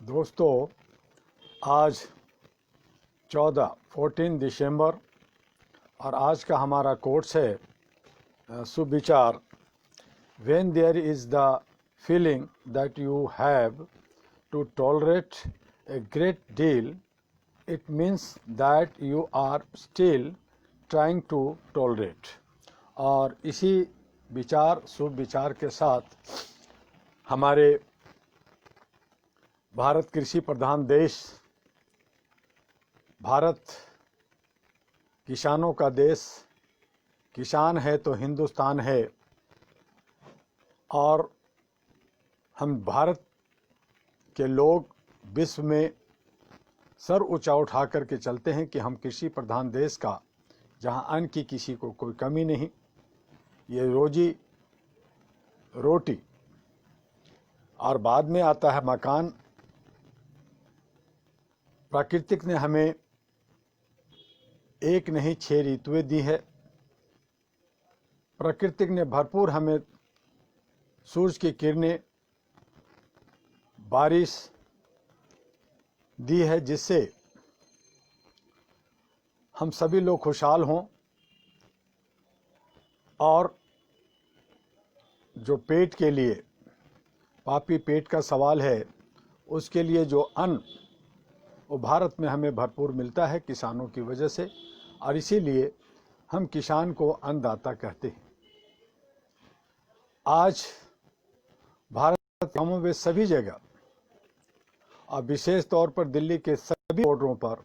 दोस्तों, आज 14 दिसंबर और आज का हमारा कोर्स है सुविचार। When there is the feeling that you have to tolerate a great deal, it means that you are still trying to tolerate। और इसी विचार सुविचार के साथ हमारे भारत कृषि प्रधान देश, भारत किसानों का देश, किसान है तो हिंदुस्तान है। और हम भारत के लोग विश्व में सर ऊंचा उठा करके चलते हैं कि हम कृषि प्रधान देश का, जहां अन्न की किसी को कोई कमी नहीं, ये रोजी रोटी और बाद में आता है मकान। प्राकृतिक ने हमें एक नहीं 6 ऋतुएं दी है। प्राकृतिक ने भरपूर हमें सूरज की किरणें, बारिश दी है, जिससे हम सभी लोग खुशहाल हों। और जो पेट के लिए, पापी पेट का सवाल है, उसके लिए जो अन्न वो भारत में हमें भरपूर मिलता है किसानों की वजह से, और इसीलिए हम किसान को अन्नदाता कहते हैं। आज भारत में सभी जगह और विशेष तौर पर दिल्ली के सभी बॉर्डरों पर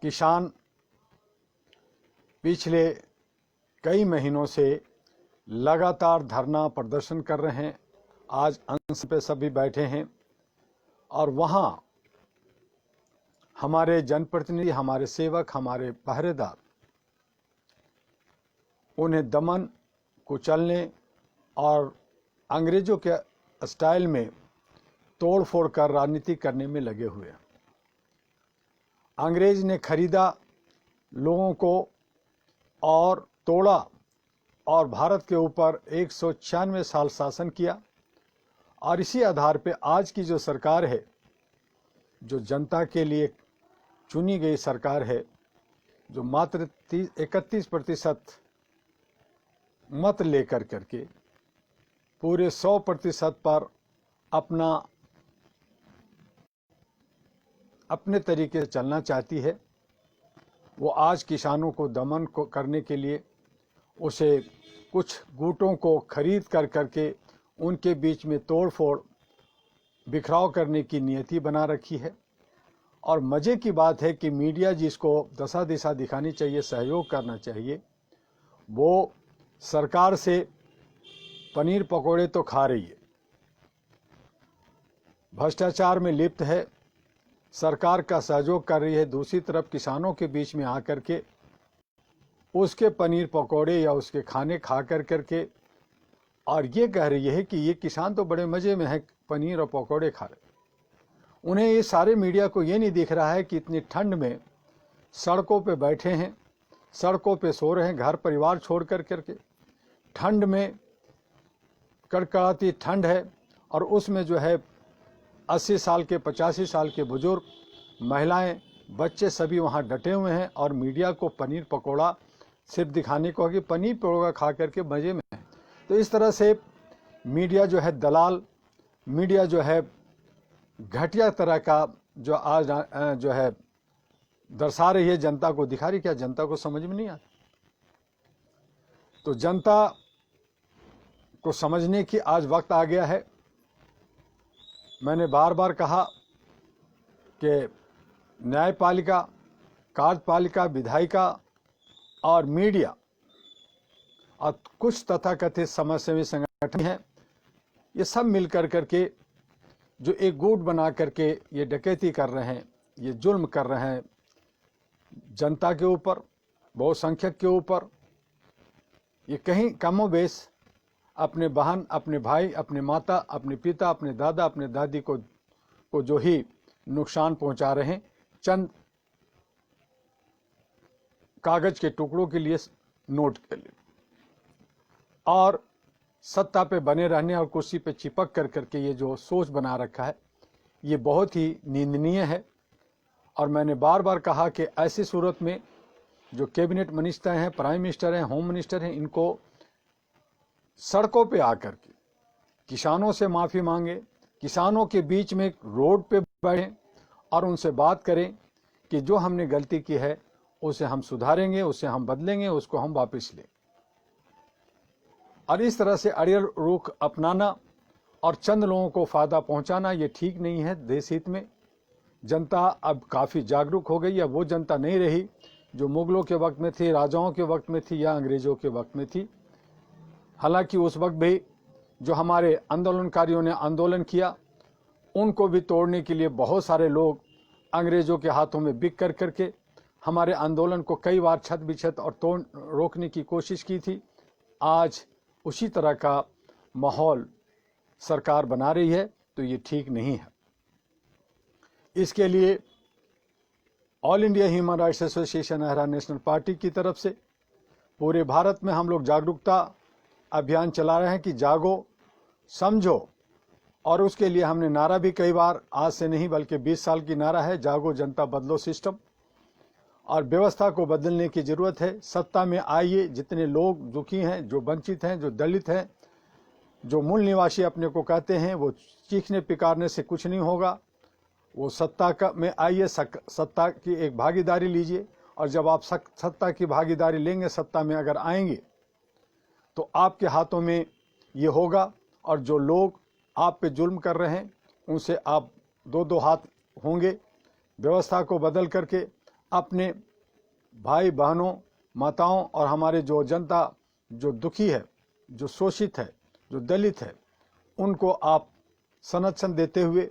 किसान पिछले कई महीनों से लगातार धरना प्रदर्शन कर रहे हैं। आज अंश पे सभी बैठे हैं और वहाँ हमारे जनप्रतिनिधि, हमारे सेवक, हमारे पहरेदार उन्हें दमन, कुचलने और अंग्रेजों के स्टाइल में तोड़ फोड़ कर राजनीति करने में लगे हुए हैं। अंग्रेज ने खरीदा लोगों को और तोड़ा और भारत के ऊपर 196 साल शासन किया। और इसी आधार पे आज की जो सरकार है, जो जनता के लिए चुनी गई सरकार है, जो मात्र 31% मत लेकर करके पूरे 100% पर अपने तरीके से चलना चाहती है, वो आज किसानों को दमन को करने के लिए उसे कुछ गुटों को खरीद कर करके उनके बीच में तोड़फोड़, बिखराव करने की नीयति बना रखी है। और मज़े की बात है कि मीडिया जिसको दशा दिशा दिखानी चाहिए, सहयोग करना चाहिए, वो सरकार से पनीर पकोड़े तो खा रही है, भ्रष्टाचार में लिप्त है, सरकार का सहयोग कर रही है। दूसरी तरफ किसानों के बीच में आकर के उसके पनीर पकोड़े या उसके खाने खा कर करके और ये कह रही है कि ये किसान तो बड़े मज़े में है, पनीर और पकोड़े खा रहे। उन्हें ये सारे मीडिया को ये नहीं दिख रहा है कि इतनी ठंड में सड़कों पे बैठे हैं, सड़कों पे सो रहे हैं, घर परिवार छोड़ कर करके। ठंड में कड़कड़ाती ठंड है और उसमें जो है 80 साल के, 85 साल के बुजुर्ग, महिलाएं, बच्चे सभी वहाँ डटे हुए हैं और मीडिया को पनीर पकोड़ा सिर्फ दिखाने को कि पनीर पकोड़ा खा करके मज़े में है। तो इस तरह से मीडिया जो है दलाल, मीडिया जो है घटिया तरह का जो आज जो है दर्शा रही है, जनता को दिखा रही। क्या जनता को समझ में नहीं आता? तो जनता को समझने की आज वक्त आ गया है। मैंने बार बार कहा कि न्यायपालिका, कार्यपालिका, विधायिका और मीडिया और कुछ तथाकथित समाजसेवी संगठन हैं, ये सब मिलकर करके जो एक गुट बना करके ये डकैती कर रहे हैं, ये जुल्म कर रहे हैं जनता के ऊपर, बहुसंख्यक के ऊपर। ये कहीं कमोबेश अपने बहन, अपने भाई, अपने माता, अपने पिता, अपने दादा, अपने दादी को जो ही नुकसान पहुंचा रहे हैं, चंद कागज के टुकड़ों के लिए, नोट के लिए, और सत्ता पे बने रहने और कुर्सी पे चिपक कर करके ये जो सोच बना रखा है, ये बहुत ही निंदनीय है। और मैंने बार बार कहा कि ऐसी सूरत में जो कैबिनेट मिनिस्टर हैं, प्राइम मिनिस्टर हैं, होम मिनिस्टर हैं, इनको सड़कों पे आकर के किसानों से माफ़ी मांगे, किसानों के बीच में रोड पे बैठें और उनसे बात करें कि जो हमने गलती की है उसे हम सुधारेंगे, उसे हम बदलेंगे, उसको हम वापस लें। और इस तरह से अड़ियल रुख अपनाना और चंद लोगों को फ़ायदा पहुंचाना ये ठीक नहीं है देश हित में। जनता अब काफ़ी जागरूक हो गई है। वो जनता नहीं रही जो मुगलों के वक्त में थी, राजाओं के वक्त में थी या अंग्रेज़ों के वक्त में थी। हालांकि उस वक्त भी जो हमारे आंदोलनकारियों ने आंदोलन किया, उनको भी तोड़ने के लिए बहुत सारे लोग अंग्रेज़ों के हाथों में बिक कर करके हमारे आंदोलन को कई बार छत बिछत और तोड़ रोकने की कोशिश की थी। आज उसी तरह का माहौल सरकार बना रही है, तो ये ठीक नहीं है। इसके लिए all India human rights association AHRA national party की तरफ से पूरे भारत में हम लोग जागरूकता अभियान चला रहे हैं कि जागो, समझो। और उसके लिए हमने नारा भी कई बार, आज से नहीं बल्कि 20 साल की नारा है, जागो जनता बदलो सिस्टम। और व्यवस्था को बदलने की ज़रूरत है। सत्ता में आइए, जितने लोग दुखी हैं, जो वंचित हैं, जो दलित हैं, जो मूल निवासी अपने को कहते हैं, वो चीखने पिकारने से कुछ नहीं होगा। वो सत्ता में आइए, सत्ता की एक भागीदारी लीजिए। और जब आप सत्ता की भागीदारी लेंगे, सत्ता में अगर आएंगे, तो आपके हाथों में ये होगा। और जो लोग आप पे जुल्म कर रहे हैं, उनसे आप दो हाथ होंगे। व्यवस्था को बदल करके अपने भाई बहनों, माताओं और हमारे जो जनता जो दुखी है, जो शोषित है, जो दलित है, उनको आप संरक्षण देते हुए,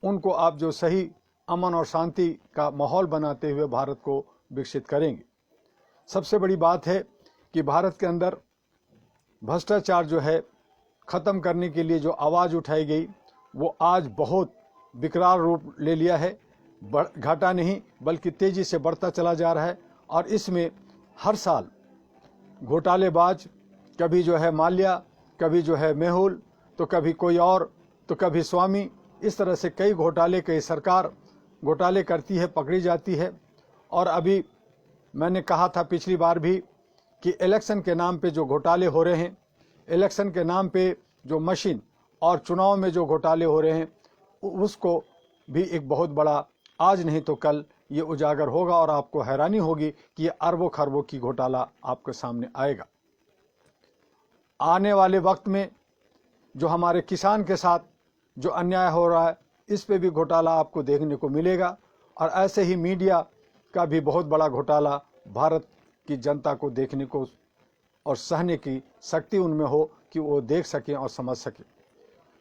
उनको आप जो सही अमन और शांति का माहौल बनाते हुए भारत को विकसित करेंगे। सबसे बड़ी बात है कि भारत के अंदर भ्रष्टाचार जो है ख़त्म करने के लिए जो आवाज़ उठाई गई, वो आज बहुत विकराल रूप ले लिया है। घटा नहीं बल्कि तेज़ी से बढ़ता चला जा रहा है। और इसमें हर साल घोटालेबाज, कभी जो है माल्या, कभी जो है मेहुल, तो कभी कोई और, तो कभी स्वामी, इस तरह से कई घोटाले, कई सरकार घोटाले करती है, पकड़ी जाती है। और अभी मैंने कहा था पिछली बार भी कि इलेक्शन के नाम पे जो घोटाले हो रहे हैं, इलेक्शन के नाम पे जो मशीन और चुनाव में जो घोटाले हो रहे हैं, उसको भी एक बहुत बड़ा आज नहीं तो कल ये उजागर होगा। और आपको हैरानी होगी कि ये अरबों खरबों की घोटाला आपके सामने आएगा। आने वाले वक्त में जो हमारे किसान के साथ जो अन्याय हो रहा है, इस पे भी घोटाला आपको देखने को मिलेगा। और ऐसे ही मीडिया का भी बहुत बड़ा घोटाला भारत की जनता को देखने को और सहने की शक्ति उनमें हो कि वो देख सकें और समझ सकें।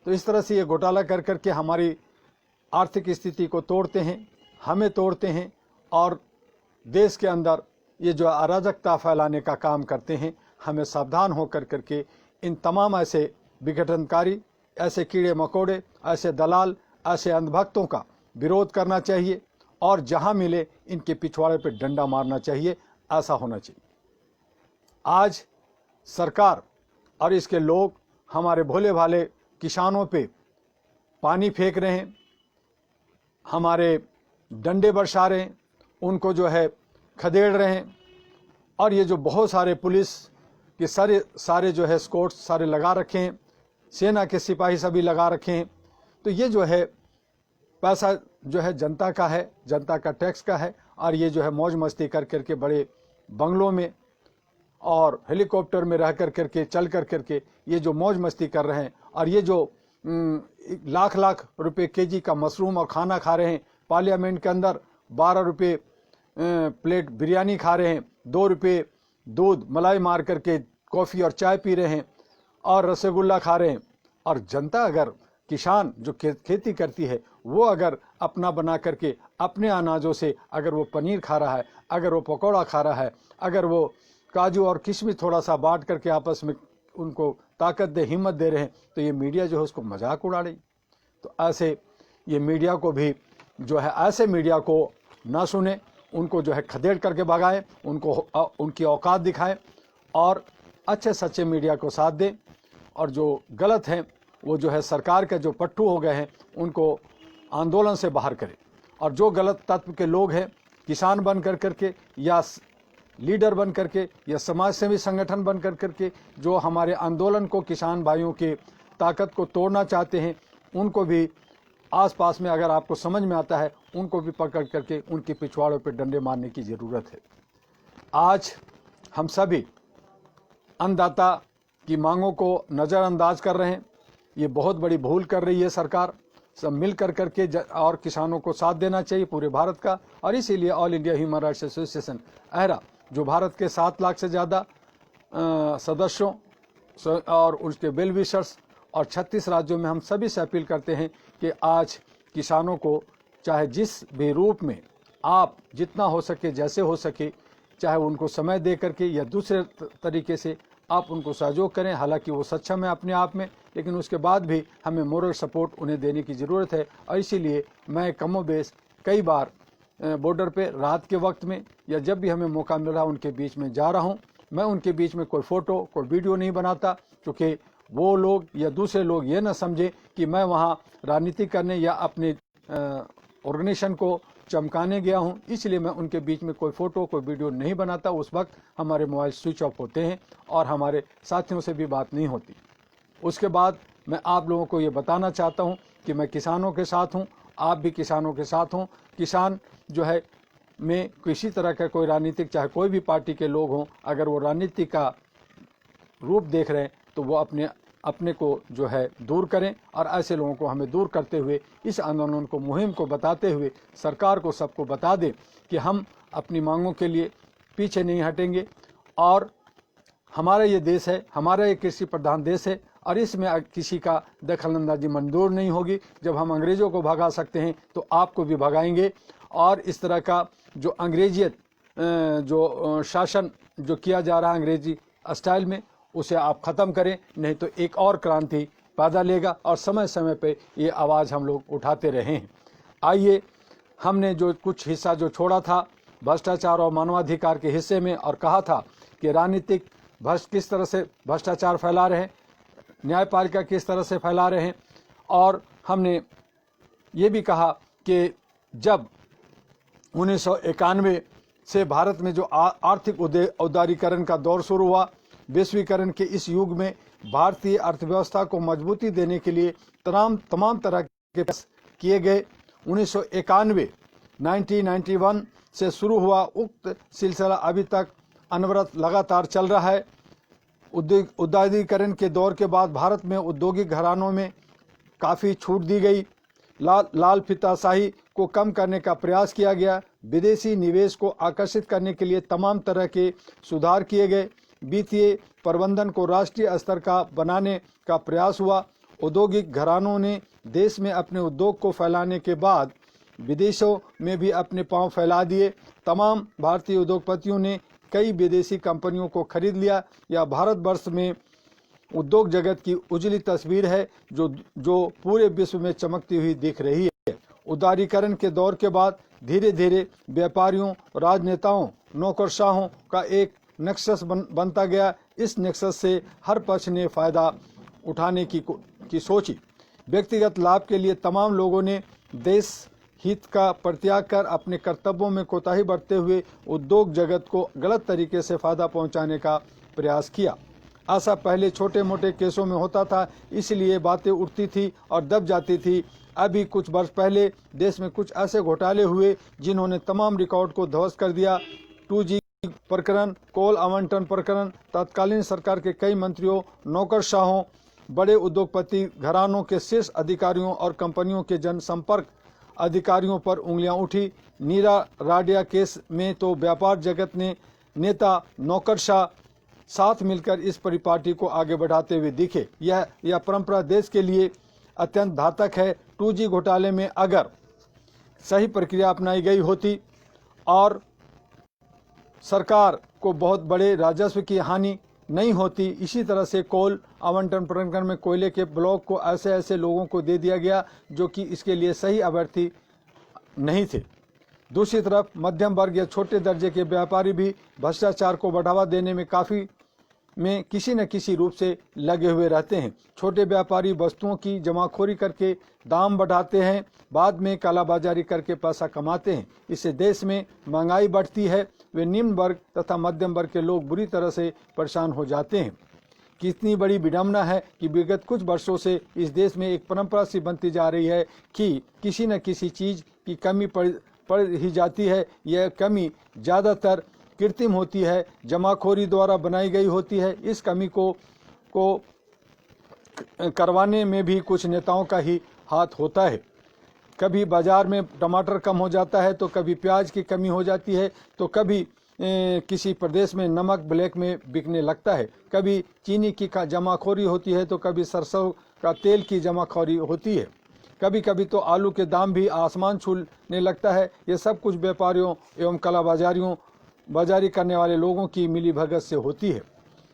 तो इस तरह से ये घोटाला कर करके हमारी आर्थिक स्थिति को तोड़ते हैं, हमें तोड़ते हैं और देश के अंदर ये जो अराजकता फैलाने का काम करते हैं। हमें सावधान होकर करके इन तमाम ऐसे विघटनकारी, ऐसे कीड़े मकोड़े, ऐसे दलाल, ऐसे अंधभक्तों का विरोध करना चाहिए और जहां मिले इनके पिछवाड़े पर डंडा मारना चाहिए। ऐसा होना चाहिए। आज सरकार और इसके लोग हमारे भोले भाले किसानों पे पानी फेंक रहे हैं, हमारे डंडे बरसा रहे हैं, उनको जो है खदेड़ रहे हैं। और ये जो बहुत सारे पुलिस के सारे जो है स्कॉट्स सारे लगा रखे हैं, सेना के सिपाही सभी लगा रखे हैं। तो ये जो है पैसा जो है जनता का है, जनता का टैक्स का है। और ये जो है मौज मस्ती कर करके बड़े बंगलों में और हेलीकॉप्टर में रह कर करके चल कर करके ये जो मौज मस्ती कर रहे हैं। और ये जो लाख लाख रुपए केजी का मशरूम और खाना खा रहे हैं, पार्लियामेंट के अंदर 12 रुपये प्लेट बिरयानी खा रहे हैं, 2 रुपये दूध मलाई मार करके कॉफ़ी और चाय पी रहे हैं और रसगुल्ला खा रहे हैं। और जनता, अगर किसान जो खेती करती है, वो अगर अपना बना करके अपने अनाजों से अगर वो पनीर खा रहा है, अगर वो पकौड़ा खा रहा है, अगर वो काजू और किशमिश थोड़ा सा बांट करके आपस में उनको ताकत दे, हिम्मत दे रहे हैं, तो ये मीडिया जो है उसको मजाक उड़ा रही। तो ऐसे ये मीडिया को भी जो है, ऐसे मीडिया को ना सुने, उनको जो है खदेड़ करके भगाएं, उनको उनकी औकात दिखाएं और अच्छे सच्चे मीडिया को साथ दें। और जो गलत हैं वो जो है सरकार के जो पट्टू हो गए हैं, उनको आंदोलन से बाहर करें। और जो गलत तत्व के लोग हैं, किसान बन करके या लीडर बन करके या समाज सेवी संगठन बन करके जो हमारे आंदोलन को, किसान भाइयों की ताकत को तोड़ना चाहते हैं, उनको भी आसपास में अगर आपको समझ में आता है, उनको भी पकड़ करके उनके पिछवाड़ों पर डंडे मारने की ज़रूरत है। आज हम सभी अन्नदाता की मांगों को नज़रअंदाज कर रहे हैं। ये बहुत बड़ी भूल कर रही है सरकार। सब मिल करके और किसानों को साथ देना चाहिए पूरे भारत का। और इसीलिए all India human rights association AHRA, जो भारत के 7 लाख से ज़्यादा सदस्यों और उसके वेल विशर्स और 36 राज्यों में, हम सभी से अपील करते हैं कि आज किसानों को चाहे जिस भी रूप में आप जितना हो सके, जैसे हो सके, चाहे उनको समय दे करके या दूसरे तरीके से आप उनको सहयोग करें। हालांकि वो सक्षम है अपने आप में, लेकिन उसके बाद भी हमें मोरल सपोर्ट उन्हें देने की ज़रूरत है। और इसीलिए मैं कमोबेश कई बार बॉर्डर पे रात के वक्त में या जब भी हमें मौका मिल रहा उनके बीच में जा रहा हूँ। मैं उनके बीच में कोई फ़ोटो, कोई वीडियो नहीं बनाता, क्योंकि वो लोग या दूसरे लोग ये ना समझे कि मैं वहाँ राजनीति करने या अपने ऑर्गेनाइजेशन को चमकाने गया हूं। इसलिए मैं उनके बीच में कोई फ़ोटो, कोई वीडियो नहीं बनाता। उस वक्त हमारे मोबाइल स्विच ऑफ होते हैं और हमारे साथियों से भी बात नहीं होती। उसके बाद मैं आप लोगों को ये बताना चाहता हूं कि मैं किसानों के साथ हूं, आप भी किसानों के साथ हों। किसान जो है में किसी तरह का कोई राजनीतिक, चाहे कोई भी पार्टी के लोग हों, अगर वो राजनीति का रूप देख रहे हैं तो वो अपने को जो है दूर करें। और ऐसे लोगों को हमें दूर करते हुए इस आंदोलन को, मुहिम को बताते हुए सरकार को, सबको बता दें कि हम अपनी मांगों के लिए पीछे नहीं हटेंगे। और हमारा ये देश है, हमारा ये कृषि प्रधान देश है और इसमें किसी का दखलंदाजी मंजूर नहीं होगी। जब हम अंग्रेज़ों को भगा सकते हैं तो आपको भी भगाएंगे। और इस तरह का जो अंग्रेजियत जो शासन जो किया जा रहा है अंग्रेजी स्टाइल में, उसे आप ख़त्म करें, नहीं तो एक और क्रांति पैदा लेगा। और समय समय पे ये आवाज़ हम लोग उठाते रहे हैं। आइए, हमने जो कुछ हिस्सा जो छोड़ा था भ्रष्टाचार और मानवाधिकार के हिस्से में, और कहा था कि राजनीतिक किस तरह से भ्रष्टाचार फैला रहे हैं, न्यायपालिका किस तरह से फैला रहे हैं। और हमने ये भी कहा कि जब 1991 से भारत में जो आर्थिक उदारीकरण का दौर शुरू हुआ, वैश्वीकरण के इस युग में भारतीय अर्थव्यवस्था को मजबूती देने के लिए तमाम तरह के प्रयास किए गए। 1991 से शुरू हुआ उक्त सिलसिला अभी तक अनवरत लगातार चल रहा है। उदारीकरण के दौर के बाद भारत में औद्योगिक घरानों में काफ़ी छूट दी गई। लाल फीताशाही को कम करने का प्रयास किया गया। विदेशी निवेश को आकर्षित करने के लिए तमाम तरह के सुधार किए गए। वित्तीय प्रबंधन को राष्ट्रीय स्तर का बनाने का प्रयास हुआ। औद्योगिक घरानों ने देश में अपने उद्योग को फैलाने के बाद विदेशों में भी अपने पांव फैला दिए। तमाम भारतीय उद्योगपतियों ने कई विदेशी कंपनियों को खरीद लिया। या भारतवर्ष में उद्योग जगत की उजली तस्वीर है जो पूरे विश्व में चमकती हुई दिख रही है। उदारीकरण के दौर के बाद धीरे धीरे व्यापारियों, राजनेताओं, नौकरशाहों का एक नेक्सस बनता गया। इस नेक्सस से हर पक्ष ने फ़ायदा उठाने की सोची। व्यक्तिगत लाभ के लिए तमाम लोगों ने देश हित का परित्याग कर अपने कर्तव्यों में कोताही बरतते हुए उद्योग जगत को गलत तरीके से फ़ायदा पहुंचाने का प्रयास किया। ऐसा पहले छोटे मोटे केसों में होता था, इसलिए बातें उठती थी और दब जाती थी। अभी कुछ वर्ष पहले देश में कुछ ऐसे घोटाले हुए जिन्होंने तमाम रिकॉर्ड को ध्वस्त कर दिया। 2G प्रकरण, कोल आवंटन प्रकरण, तत्कालीन सरकार के कई मंत्रियों, नौकरशाहों, बड़े उद्योगपति घरानों के शीर्ष अधिकारियों और कंपनियों के जनसंपर्क अधिकारियों पर उंगलियां उठी। नीरा राडिया केस में तो व्यापार जगत ने नेता, नौकरशाह साथ मिलकर इस परिपाटी को आगे बढ़ाते हुए दिखे। यह परंपरा देश के लिए अत्यंत घातक है। 2G घोटाले में अगर सही प्रक्रिया अपनाई गई होती और सरकार को बहुत बड़े राजस्व की हानि नहीं होती। इसी तरह से कोल आवंटन प्रकरण में कोयले के ब्लॉक को ऐसे लोगों को दे दिया गया जो कि इसके लिए सही अभ्यर्थी नहीं थे। दूसरी तरफ मध्यम वर्ग या छोटे दर्जे के व्यापारी भी भ्रष्टाचार को बढ़ावा देने में काफ़ी में किसी न किसी रूप से लगे हुए रहते हैं। छोटे व्यापारी वस्तुओं की जमाखोरी करके दाम बढ़ाते हैं, बाद में कालाबाजारी करके पैसा कमाते हैं। इससे देश में महंगाई बढ़ती है। वे निम्न वर्ग तथा मध्यम वर्ग के लोग बुरी तरह से परेशान हो जाते हैं। कितनी बड़ी विडंबना है कि विगत कुछ वर्षों से इस देश में एक परंपरा सी बनती जा रही है कि किसी न किसी चीज़ की कमी पड़ ही जाती है। यह कमी ज़्यादातर कृत्रिम होती है, जमाखोरी द्वारा बनाई गई होती है। इस कमी को करवाने में भी कुछ नेताओं का ही हाथ होता है। कभी बाजार में टमाटर कम हो जाता है, तो कभी प्याज की कमी हो जाती है, तो कभी किसी प्रदेश में नमक ब्लैक में बिकने लगता है, कभी चीनी की जमाखोरी होती है, तो कभी सरसों का तेल की जमाखोरी होती है, कभी कभी तो आलू के दाम भी आसमान छूने लगता है। ये सब कुछ व्यापारियों एवं बाजारी करने वाले लोगों की मिलीभगत से होती है।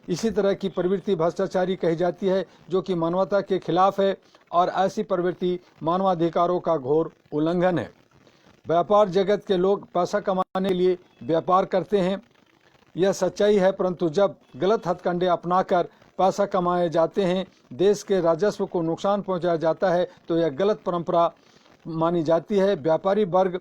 इसी तरह की प्रवृत्ति भ्रष्टाचारी कही जाती है, जो कि मानवता के खिलाफ है, और ऐसी प्रवृत्ति मानवाधिकारों का घोर उल्लंघन है। व्यापार जगत के लोग पैसा कमाने के लिए व्यापार करते हैं, यह सच्चाई है, परंतु जब गलत हथकंडे अपनाकर पैसा कमाए जाते हैं, देश के राजस्व को नुकसान पहुंचाया जाता है, तो यह गलत परंपरा मानी जाती है। व्यापारी वर्ग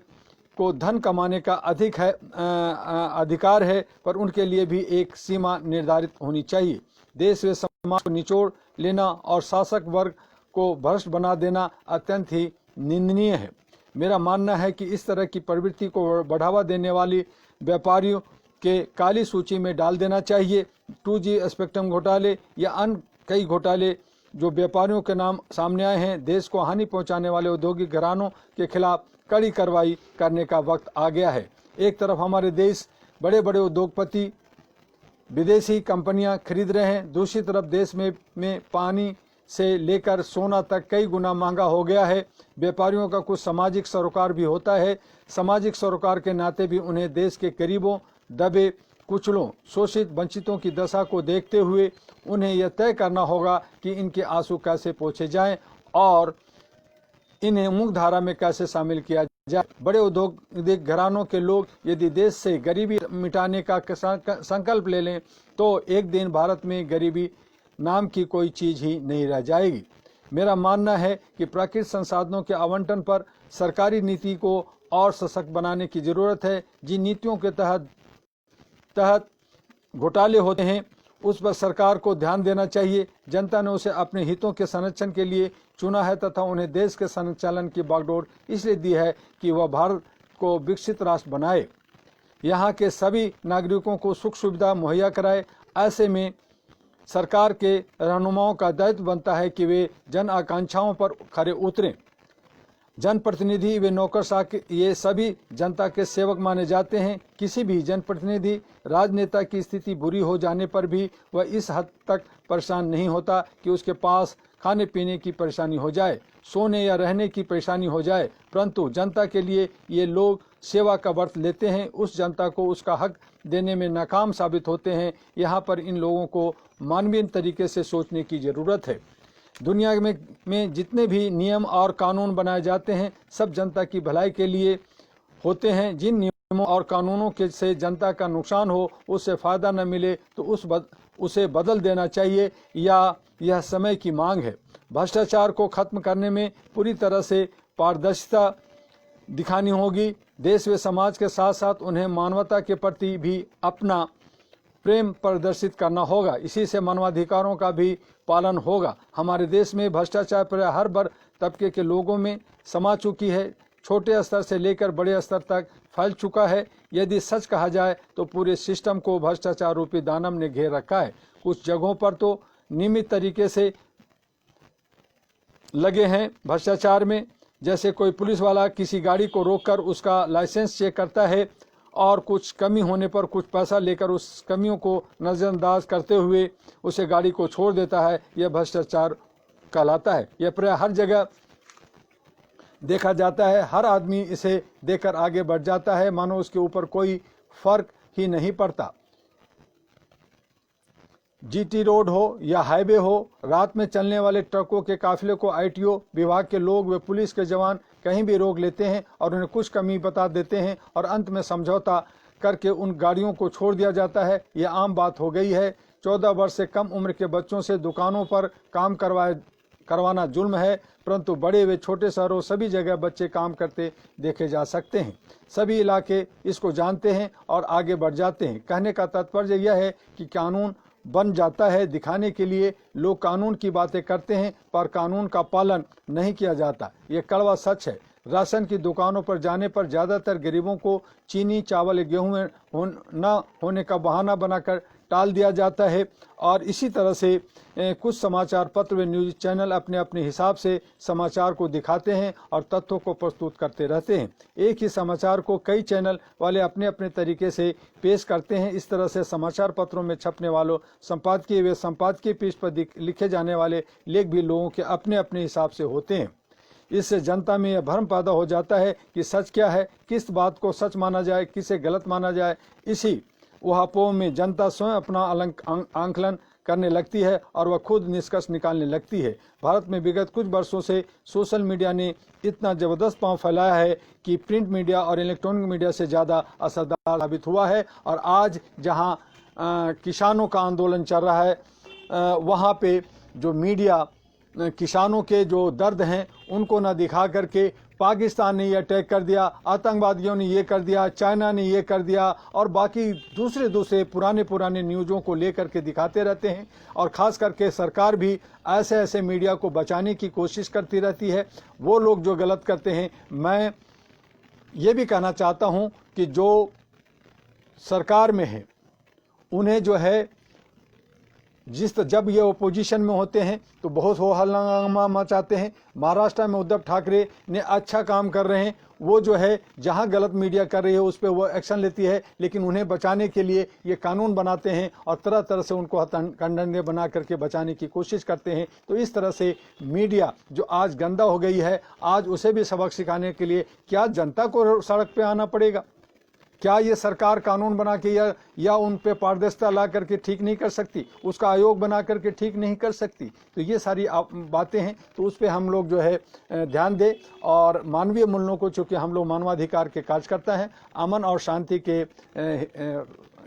को धन कमाने का अधिकार है, पर उनके लिए भी एक सीमा निर्धारित होनी चाहिए। देश व समाज को निचोड़ लेना और शासक वर्ग को भ्रष्ट बना देना अत्यंत ही निंदनीय है। मेरा मानना है कि इस तरह की प्रवृत्ति को बढ़ावा देने वाली व्यापारियों के काली सूची में डाल देना चाहिए। 2G स्पेक्ट्रम घोटाले या अन्य कई घोटाले जो व्यापारियों के नाम सामने आए हैं, देश को हानि पहुंचाने वाले औद्योगिक घरानों के खिलाफ कड़ी कार्रवाई करने का वक्त आ गया है। एक तरफ हमारे देश बड़े बड़े उद्योगपति विदेशी कंपनियां खरीद रहे हैं, दूसरी तरफ देश में पानी से लेकर सोना तक कई गुना महंगा हो गया है। व्यापारियों का कुछ सामाजिक सरोकार भी होता है। सामाजिक सरोकार के नाते भी उन्हें देश के गरीबों, दबे कुचलों, शोषित वंचितों की दशा को देखते हुए उन्हें यह तय करना होगा कि इनके आंसू कैसे पोंछे जाएं और इन्हें मुख्य धारा में कैसे शामिल किया जाए। बड़े औद्योगिक घरानों के लोग यदि देश से गरीबी मिटाने का संकल्प ले लें, तो एक दिन भारत में गरीबी नाम की कोई चीज ही नहीं रह जाएगी। मेरा मानना है कि प्राकृतिक संसाधनों के आवंटन पर सरकारी नीति को और सशक्त बनाने की जरूरत है। जिन नीतियों के तहत घोटाले होते हैं, उस पर सरकार को ध्यान देना चाहिए। जनता ने उसे अपने हितों के संरक्षण के लिए चुना है तथा उन्हें देश के संचालन की बागडोर इसलिए दी है कि वह भारत को विकसित राष्ट्र बनाए, यहाँ के सभी नागरिकों को सुख सुविधा मुहैया कराए। ऐसे में सरकार के रहनुमाओं का दायित्व बनता है कि वे जन आकांक्षाओं पर खरे उतरें। जनप्रतिनिधि वे नौकरशाह ये सभी जनता के सेवक माने जाते हैं। किसी भी जनप्रतिनिधि राजनेता की स्थिति बुरी हो जाने पर भी वह इस हद तक परेशान नहीं होता कि उसके पास खाने पीने की परेशानी हो जाए, सोने या रहने की परेशानी हो जाए, परंतु जनता के लिए ये लोग सेवा का व्रत लेते हैं। उस जनता को उसका हक देने में नाकाम साबित होते हैं। यहाँ पर इन लोगों को मानवीय तरीके से सोचने की जरूरत है। दुनिया में जितने भी नियम और कानून बनाए जाते हैं, सब जनता की भलाई के लिए होते हैं। जिन नियमों और कानूनों के से जनता का नुकसान हो, उससे फायदा न मिले, तो उसे बदल देना चाहिए, या यह समय की मांग है। भ्रष्टाचार को खत्म करने में पूरी तरह से पारदर्शिता दिखानी होगी। देश व समाज के साथ साथ उन्हें मानवता के प्रति भी अपना प्रेम प्रदर्शित करना होगा। इसी से मानवाधिकारों का भी पालन होगा। हमारे देश में भ्रष्टाचार पर हर वर्ग तबके के लोगों में समा चुकी है, छोटे स्तर से लेकर बड़े स्तर तक फैल चुका है। यदि सच कहा जाए तो पूरे सिस्टम को भ्रष्टाचार रूपी दानव ने घेर रखा है। कुछ जगहों पर तो नियमित तरीके से लगे हैं भ्रष्टाचार में, जैसे कोई पुलिस वाला किसी गाड़ी को रोककर उसका लाइसेंस चेक करता है और कुछ कमी होने पर कुछ पैसा लेकर उस कमियों को नज़रअंदाज करते हुए उसे गाड़ी को छोड़ देता है। यह भ्रष्टाचार कहलाता है। यह प्राय हर जगह देखा जाता है। हर आदमी इसे देखकर आगे बढ़ जाता है, मानो उसके ऊपर कोई फर्क ही नहीं पड़ता। जीटी रोड हो या हाईवे हो, रात में चलने वाले ट्रकों के काफिले को ITO विभाग के लोग व पुलिस के जवान कहीं भी रोक लेते हैं और उन्हें कुछ कमी बता देते हैं और अंत में समझौता करके उन गाड़ियों को छोड़ दिया जाता है। यह आम बात हो गई है। 14 वर्ष से कम उम्र के बच्चों से दुकानों पर काम करवाना जुल्म है, परंतु बड़े व छोटे शहरों सभी जगह बच्चे काम करते देखे जा सकते हैं। सभी इलाके इसको जानते हैं और आगे बढ़ जाते हैं। कहने का तात्पर्य यह है कि कानून बन जाता है दिखाने के लिए। लोग कानून की बातें करते हैं पर कानून का पालन नहीं किया जाता। ये कड़वा सच है। राशन की दुकानों पर जाने पर ज़्यादातर गरीबों को चीनी, चावल, गेहूं न होने का बहाना बनाकर टाल दिया जाता है। और इसी तरह से कुछ समाचार पत्र व न्यूज़ चैनल अपने अपने हिसाब से समाचार को दिखाते हैं और तथ्यों को प्रस्तुत करते रहते हैं। एक ही समाचार को कई चैनल वाले अपने अपने तरीके से पेश करते हैं। इस तरह से समाचार पत्रों में छपने वालों संपादकीय व संपादकीय पृष्ठ पर लिखे जाने वाले लेख भी लोगों के अपने अपने हिसाब से होते हैं। इससे जनता में यह भ्रम पैदा हो जाता है कि सच क्या है, किस बात को सच माना जाए, किसे गलत माना जाए। इसी ऊहापोह में जनता स्वयं अपना आंकलन करने लगती है और वह खुद निष्कर्ष निकालने लगती है। भारत में विगत कुछ वर्षों से सोशल मीडिया ने इतना जबरदस्त पांव फैलाया है कि प्रिंट मीडिया और इलेक्ट्रॉनिक मीडिया से ज़्यादा असरदार साबित हुआ है। और आज जहां किसानों का आंदोलन चल रहा है, वहां पे जो मीडिया किसानों के जो दर्द हैं उनको न दिखा करके पाकिस्तान ने ये अटैक कर दिया, आतंकवादियों ने ये कर दिया, चाइना ने ये कर दिया और बाकी दूसरे पुराने न्यूज़ों को लेकर के दिखाते रहते हैं। और ख़ास करके सरकार भी ऐसे मीडिया को बचाने की कोशिश करती रहती है। वो लोग जो गलत करते हैं, मैं ये भी कहना चाहता हूँ कि जो सरकार में है उन्हें जो है जब ये ओपोजिशन में होते हैं तो बहुत हो हल्ला मचाते हैं। महाराष्ट्र में उद्धव ठाकरे ने अच्छा काम कर रहे हैं, वो जो है जहां गलत मीडिया कर रही है उस पर वो एक्शन लेती है, लेकिन उन्हें बचाने के लिए ये कानून बनाते हैं और तरह तरह से उनको कंडंगे बना करके बचाने की कोशिश करते हैं। तो इस तरह से मीडिया जो आज गंदा हो गई है, आज उसे भी सबक सिखाने के लिए क्या जनता को सड़क पे आना पड़ेगा? क्या ये सरकार कानून बना के या उन पे पारदर्शिता ला करके ठीक नहीं कर सकती? उसका आयोग बना करके ठीक नहीं कर सकती? तो ये सारी बातें हैं, तो उस पे हम लोग जो है ध्यान दें। और मानवीय मूल्यों को, चूँकि हम लोग मानवाधिकार के कार्यकर्ता हैं, अमन और शांति के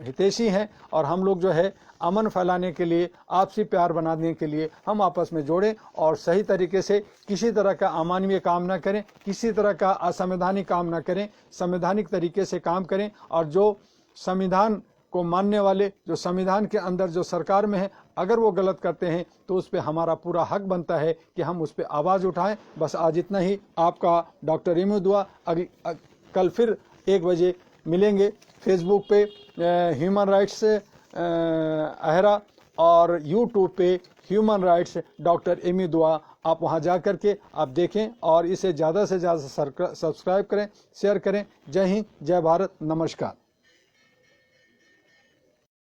हितैषी हैं, और हम लोग जो है अमन फैलाने के लिए, आपसी प्यार बनाने के लिए हम आपस में जोड़ें और सही तरीके से किसी तरह का अमानवीय काम ना करें, किसी तरह का असंवैधानिक काम ना करें, संवैधानिक तरीके से काम करें। और जो संविधान को मानने वाले, जो संविधान के अंदर जो सरकार में है, अगर वो गलत करते हैं तो उस पर हमारा पूरा हक बनता है कि हम उस पर आवाज़ उठाएं। बस आज इतना ही। आपका डॉक्टर एमयू दुआ। कल फिर 1 बजे मिलेंगे फेसबुक पे ह्यूमन राइट्स अहरा और यूट्यूब पे ह्यूमन राइट्स डॉक्टर एमयू दुआ। आप वहां जा कर के आप देखें और इसे ज़्यादा से ज़्यादा सब्सक्राइब करें, शेयर करें। जय हिंद, जय भारत, नमस्कार।